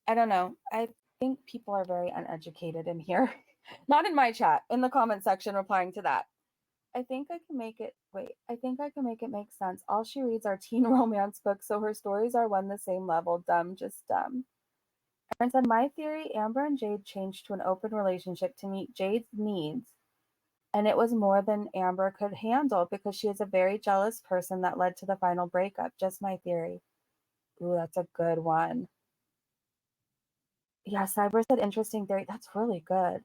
I don't know. I think people are very uneducated in here. Not in my chat, in the comment section replying to that. I think I can make it make sense. All she reads are teen romance books, so her stories are one the same level. Dumb, just dumb. Aaron said, my theory, Amber and Jade changed to an open relationship to meet Jade's needs, and it was more than Amber could handle because she is a very jealous person that led to the final breakup. Just my theory. Ooh, that's a good one. Yeah, Cyber said interesting theory. That's really good.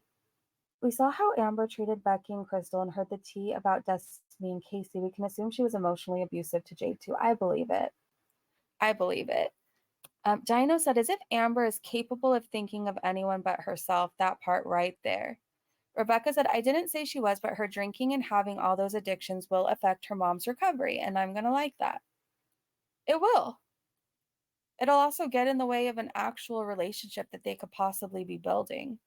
We saw how Amber treated Becky and Crystal and heard the tea about Destiny and Casey. We can assume she was emotionally abusive to Jade too. I believe it. I believe it. Dino said, as if Amber is capable of thinking of anyone but herself. That part right there. Rebecca said, I didn't say she was, but her drinking and having all those addictions will affect her mom's recovery, and I'm going to like that. It will. It'll also get in the way of an actual relationship that they could possibly be building.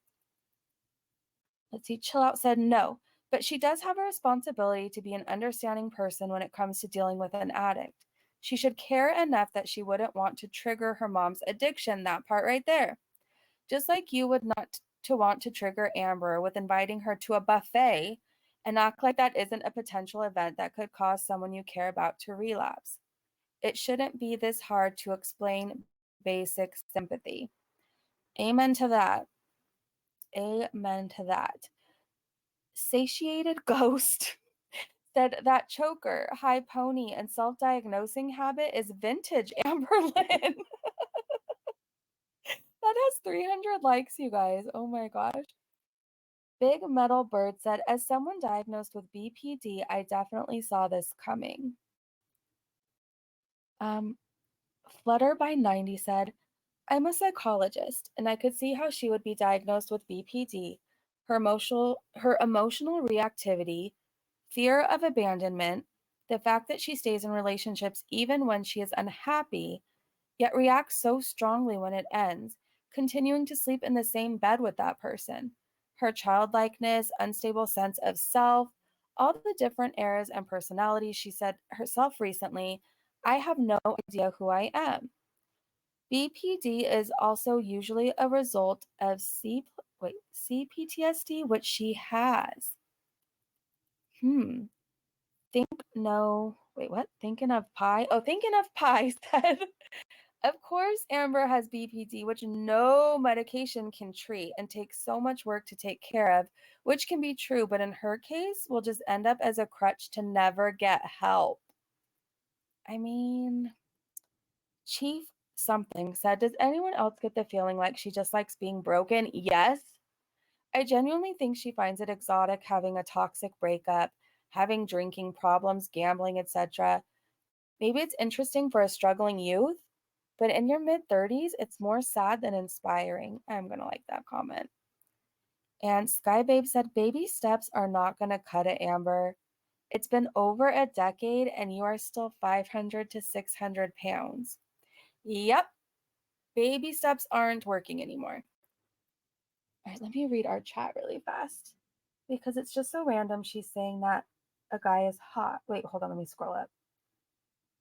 Let's see, Chill Out said no, but she does have a responsibility to be an understanding person when it comes to dealing with an addict. She should care enough that she wouldn't want to trigger her mom's addiction, that part right there. Just like you would not to want to trigger Amber with inviting her to a buffet and act like that isn't a potential event that could cause someone you care about to relapse. It shouldn't be this hard to explain basic sympathy. Amen to that. Amen to that. Satiated Ghost said that choker, high pony, and self-diagnosing habit is vintage Amberlynn. That has 300 likes, you guys. Oh my gosh. Big Metal Bird said, as someone diagnosed with BPD, I definitely saw this coming. Um, Flutter by 90 said, I'm a psychologist, and I could see how she would be diagnosed with BPD. Her emotional reactivity, fear of abandonment, the fact that she stays in relationships even when she is unhappy, yet reacts so strongly when it ends, continuing to sleep in the same bed with that person. Her childlikeness, unstable sense of self, all the different eras and personalities. She said herself recently, I have no idea who I am. BPD is also usually a result of CPTSD, which she has. Hmm. Think no. Wait, what? Thinking of pie? Oh, thinking of pie said, of course, Amber has BPD, which no medication can treat and takes so much work to take care of, which can be true, but in her case, will just end up as a crutch to never get help. I mean, Chief something said, does anyone else get the feeling like she just likes being broken? Yes. I genuinely think she finds it exotic having a toxic breakup, having drinking problems, gambling, etc. Maybe it's interesting for a struggling youth, but in your mid 30s, it's more sad than inspiring. I'm going to like that comment. And Skybabe said, baby steps are not going to cut it, Amber. It's been over a decade and you are still 500 to 600 pounds. Yep, baby steps aren't working anymore. All right, let me read our chat really fast because it's just so random. She's saying that a guy is hot. Wait, hold on, let me scroll up.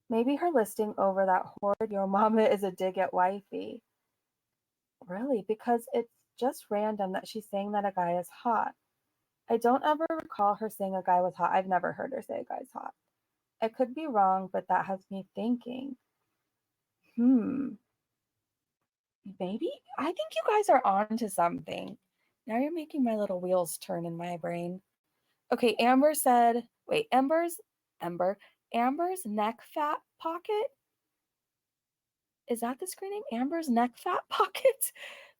Maybe her listing over that horde, your mama is a dig at wifey. Really? Because it's just random that she's saying that a guy is hot. I don't ever recall her saying a guy was hot. I've never heard her say a guy's hot. I could be wrong, but that has me thinking. Hmm. Maybe? I think you guys are on to something. Now you're making my little wheels turn in my brain. Okay, Amber said, wait, Amber's neck fat pocket? Is that the screen name? Amber's neck fat pocket?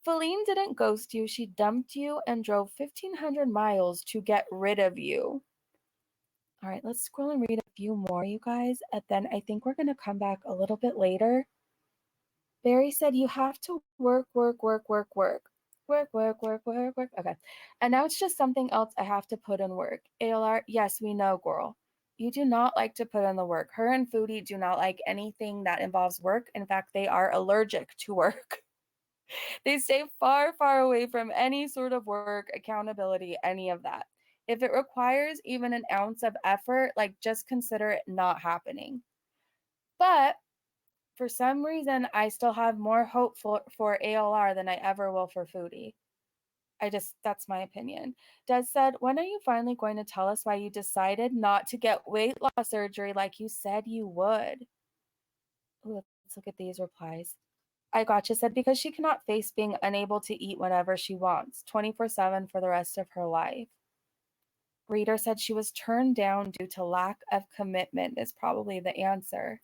Feline didn't ghost you. She dumped you and drove 1,500 miles to get rid of you. All right, let's scroll and read a few more, you guys. And then I think we're going to come back a little bit later. Barry said, you have to work, work, work, work, work. Work, work, work, work, work. Okay. And now it's just something else I have to put in work. ALR, yes, we know, girl. You do not like to put in the work. Her and Foodie do not like anything that involves work. In fact, they are allergic to work. They stay far, far away from any sort of work, accountability, any of that. If it requires even an ounce of effort, like just consider it not happening. But for some reason, I still have more hope for ALR than I ever will for Foodie. That's my opinion. Des said, when are you finally going to tell us why you decided not to get weight loss surgery like you said you would? Ooh, let's look at these replies. I gotcha said, because she cannot face being unable to eat whatever she wants 24/7 for the rest of her life. Reader said she was turned down due to lack of commitment is probably the answer.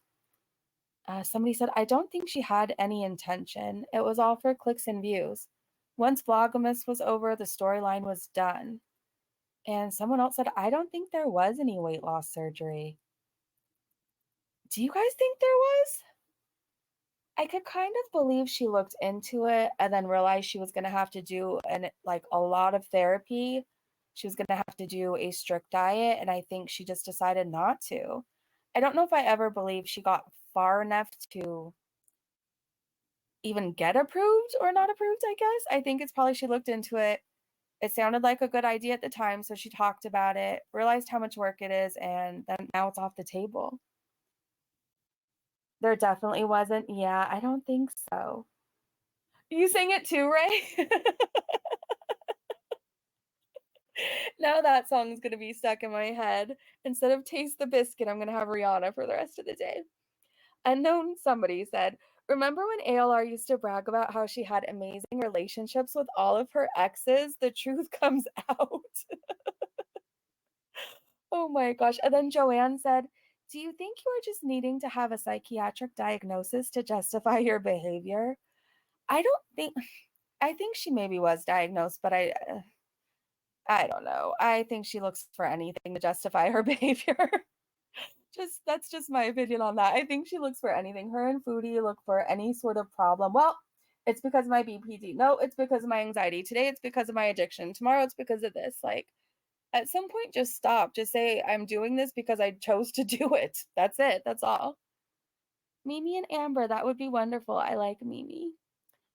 Somebody said, I don't think she had any intention. It was all for clicks and views. Once Vlogmas was over, the storyline was done. And someone else said, I don't think there was any weight loss surgery. Do you guys think there was? I could kind of believe she looked into it and then realized she was going to have to do a lot of therapy. She was going to have to do a strict diet, and I think she just decided not to. I don't know if I ever believed she got far enough to even get approved or not approved, I guess. I think it's probably she looked into it. It sounded like a good idea at the time, so she talked about it, realized how much work it is, and then now it's off the table. There definitely wasn't. Yeah, I don't think so. You sing it too, Ray? Now that song's gonna be stuck in my head. Instead of Taste the Biscuit, I'm gonna have Rihanna for the rest of the day. Unknown somebody said, remember when ALR used to brag about how she had amazing relationships with all of her exes? The truth comes out. Oh my gosh. And then Joanne said, do you think you are just needing to have a psychiatric diagnosis to justify your behavior? I don't think I think she maybe was diagnosed, but I don't know. I think she looks for anything to justify her behavior. Just that's just my opinion on that. I think she looks for anything. Her and Foodie look for any sort of problem. Well, it's because of my BPD. No, it's because of my anxiety. Today it's because of my addiction. Tomorrow it's because of this. Like at some point just stop. Just say I'm doing this because I chose to do it. That's it. That's all. Mimi and Amber, that would be wonderful. I like Mimi.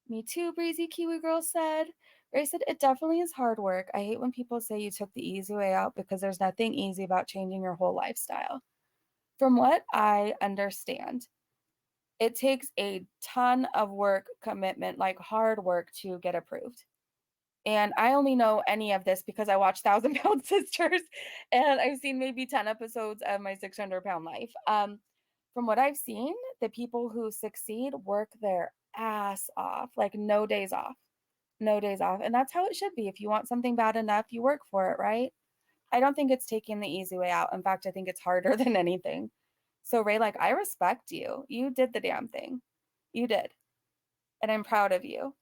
Me too, Breezy Kiwi Girl said. Ray said, it definitely is hard work. I hate when people say you took the easy way out because there's nothing easy about changing your whole lifestyle. From what I understand, it takes a ton of work, commitment, like hard work to get approved. And I only know any of this because I watch Thousand Pound Sisters and I've seen maybe 10 episodes of My 600-Pound Life. From what I've seen, the people who succeed work their ass off, like no days off, no days off. And that's how it should be. If you want something bad enough, you work for it, right? I don't think it's taking the easy way out. In fact, I think it's harder than anything. So, Ray, like, I respect you. You did the damn thing. You did. And I'm proud of you.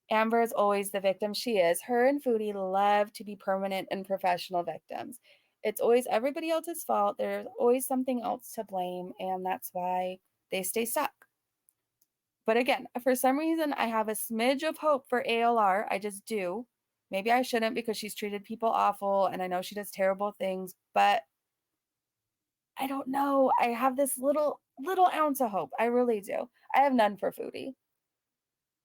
Amber is always the victim. She is. Her and Foodie love to be permanent and professional victims. It's always everybody else's fault. There's always something else to blame. And that's why they stay stuck. But again, for some reason, I have a smidge of hope for ALR. I just do. Maybe I shouldn't because she's treated people awful and I know she does terrible things, but I don't know. I have this little ounce of hope. I really do. I have none for Foodie.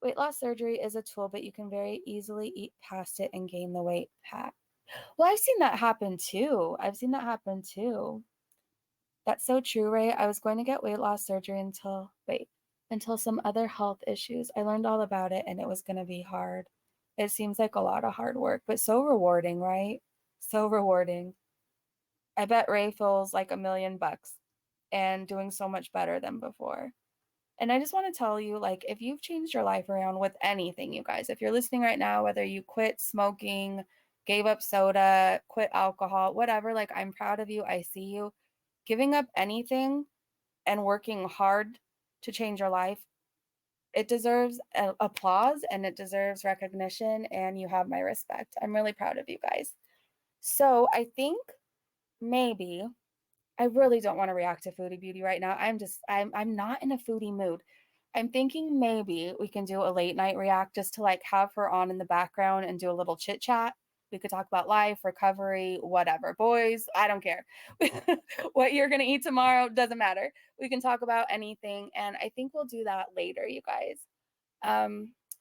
Weight loss surgery is a tool, but you can very easily eat past it and gain the weight back. Well, I've seen that happen too. I've seen that happen too. That's so true, Ray. I was going to get weight loss surgery until some other health issues. I learned all about it and it was going to be hard. It seems like a lot of hard work, but so rewarding, right? So rewarding. I bet Ray feels like $1,000,000 and doing so much better than before. And I just want to tell you, like, if you've changed your life around with anything, you guys, if you're listening right now, whether you quit smoking, gave up soda, quit alcohol, whatever, like, I'm proud of you. I see you. Giving up anything and working hard to change your life, it deserves applause and it deserves recognition. And you have my respect. I'm really proud of you guys. So I think maybe I really don't want to react to Foodie Beauty right now. I'm not in a foodie mood. I'm thinking maybe we can do a late night react just to like have her on in the background and do a little chit chat. We could talk about life, recovery, whatever. Boys, I don't care. What you're going to eat tomorrow doesn't matter. We can talk about anything. And I think we'll do that later, you guys.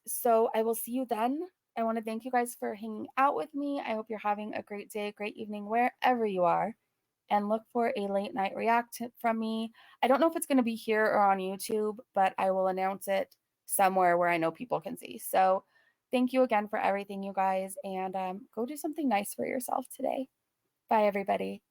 So I will see you then. I want to thank you guys for hanging out with me. I hope you're having a great day, great evening, wherever you are. And look for a late night react from me. I don't know if it's going to be here or on YouTube, but I will announce it somewhere where I know people can see. So thank you again for everything, you guys, and go do something nice for yourself today. Bye, everybody.